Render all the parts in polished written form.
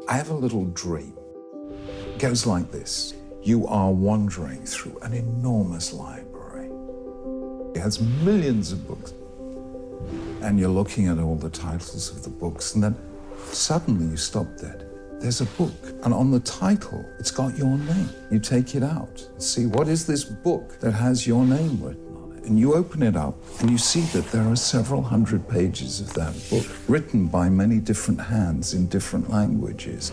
I have a little dream. It goes like this. You are wandering through an enormous library. It has millions of books. And you're looking at all the titles of the books, and then suddenly you stop dead. There's a book, and on the title, it's got your name. You take it out and see, what is this book that has your name written on it? And you open it up, and you see that there are several hundred pages of that book, written by many different hands in different languages.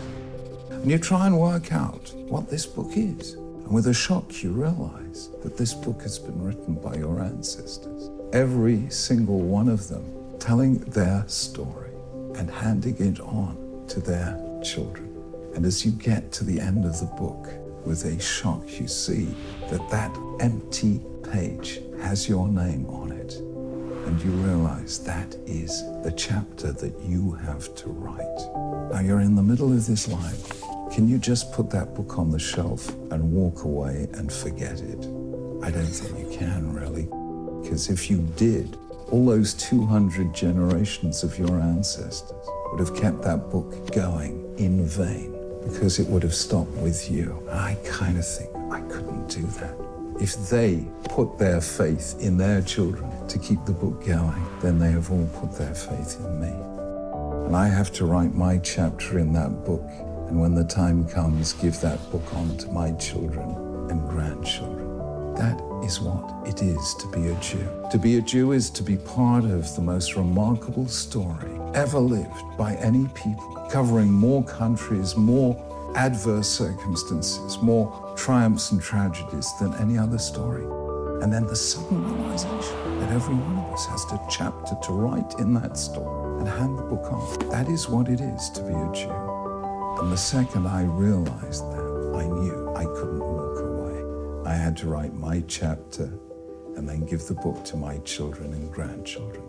And you try and work out what this book is. And with a shock, you realize that this book has been written by your ancestors. Every single one of them telling their story and handing it on to their children. And as you get to the end of the book, with a shock, you see that that empty page has your name on it. And you realize that is the chapter that you have to write. Now you're in the middle of this life. Can you just put that book on the shelf and walk away and forget it? I don't think you can, really. Because if you did, all those 200 generations of your ancestors would have kept that book going in vain, because it would have stopped with you. And I kind of think I couldn't do that. If they put their faith in their children to keep the book going, then they have all put their faith in me. And I have to write my chapter in that book, and when the time comes, give that book on to my children and grandchildren. That is what it is to be a Jew. To be a Jew is to be part of the most remarkable story ever lived by any people, covering more countries, more adverse circumstances, more triumphs and tragedies than any other story. And then the sudden realization that every one of us has a chapter to write in that story and hand the book on. That is what it is to be a Jew. And the second I realized that, I knew I couldn't walk away. I had to write my chapter and then give the book to my children and grandchildren.